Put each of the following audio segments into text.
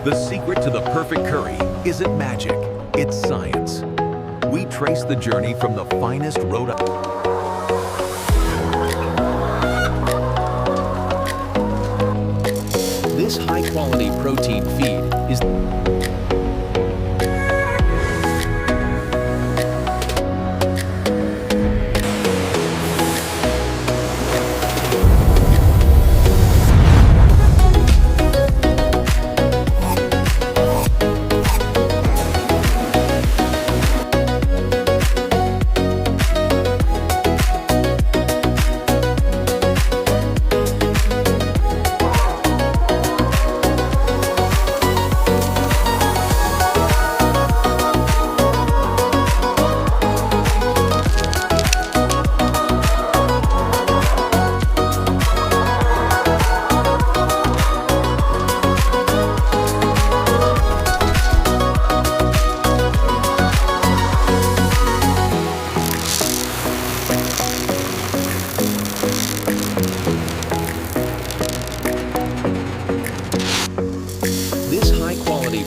The secret to the perfect curry isn't magic, it's science. We trace the journey from the finest Rhode Island. This high-quality protein feed is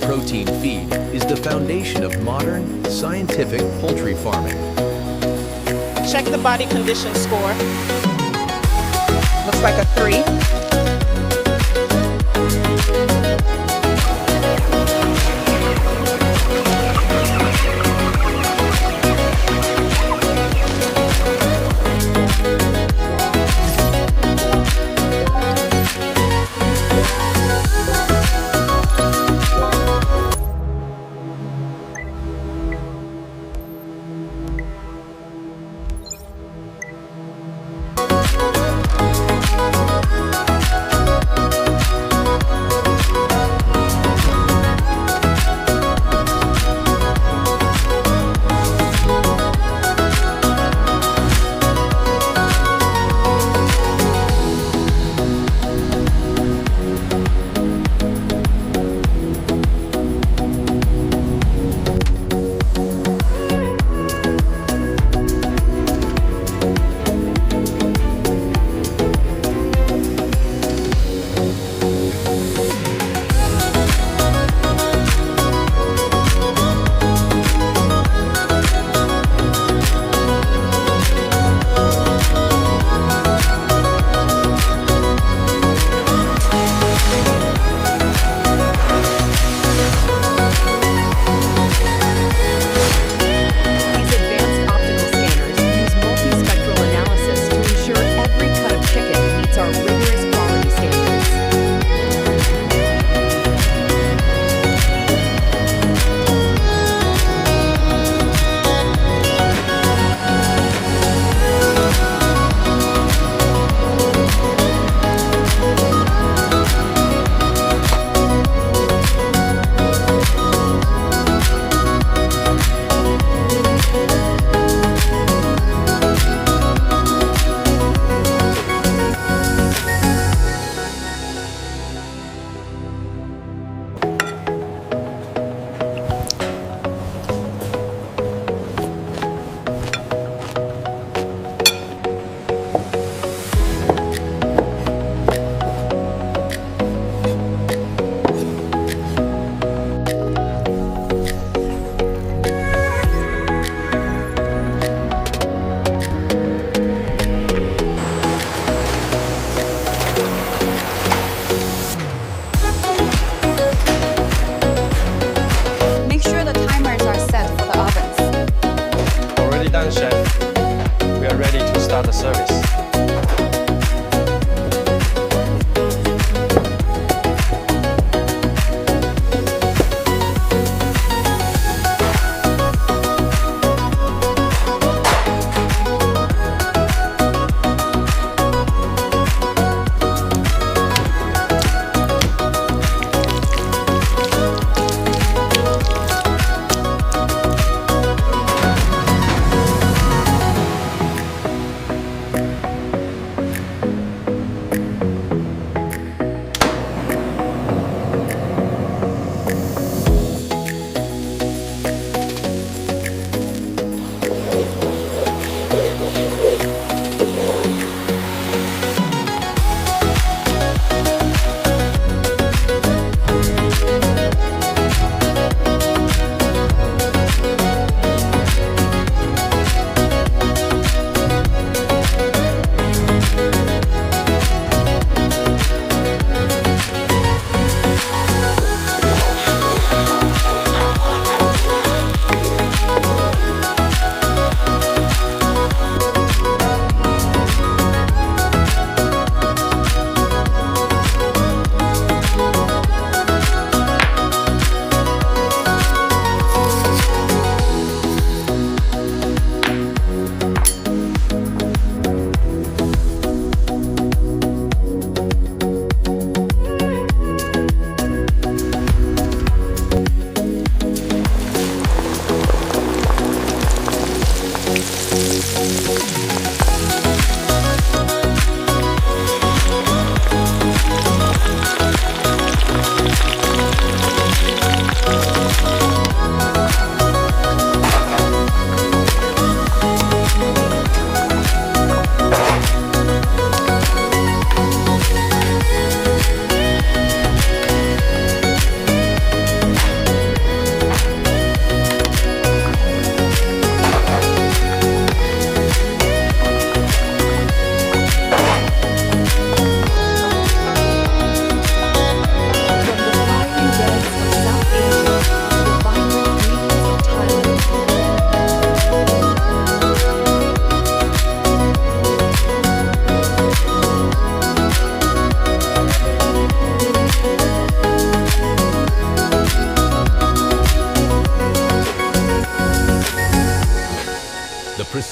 protein feed is the foundation of modern, scientific poultry farming. Check the body condition score. Looks like a 3. Chef, we are ready to start the service.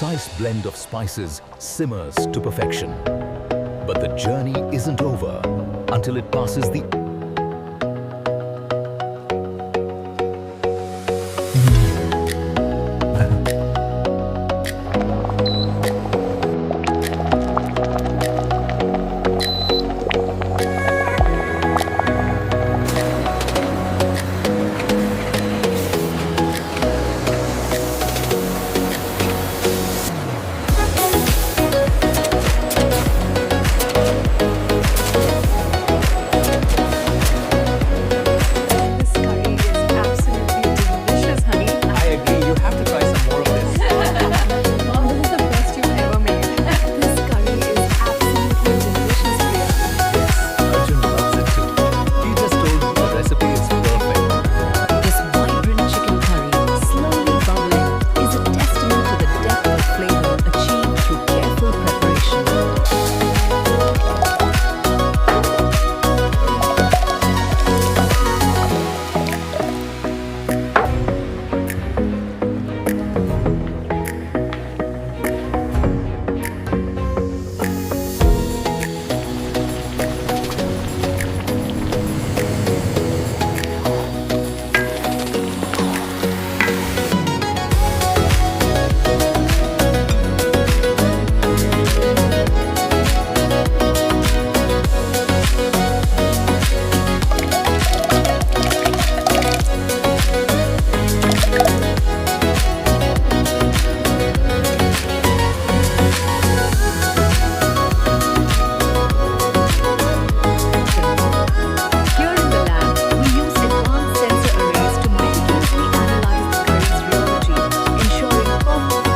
precise blend of spices simmers to perfection. But the journey isn't over until it passes the This curry is absolutely delicious, honey. I agree. You have to try some more of this. Mom, this is the best you've ever made. This curry is absolutely delicious, Priya. Arjun loves it too. He just told me the recipe is perfect. This vibrant chicken curry, slowly bubbling, is a testament to the depth of flavor achieved through careful preparation. Here in the lab, we use advanced sensor arrays to meticulously analyze the curry's rheology, ensuring perfect.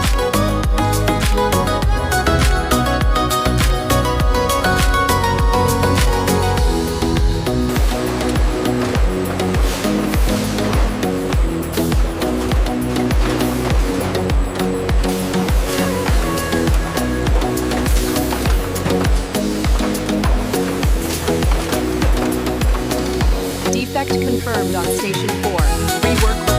Defect confirmed on Station 4. Rework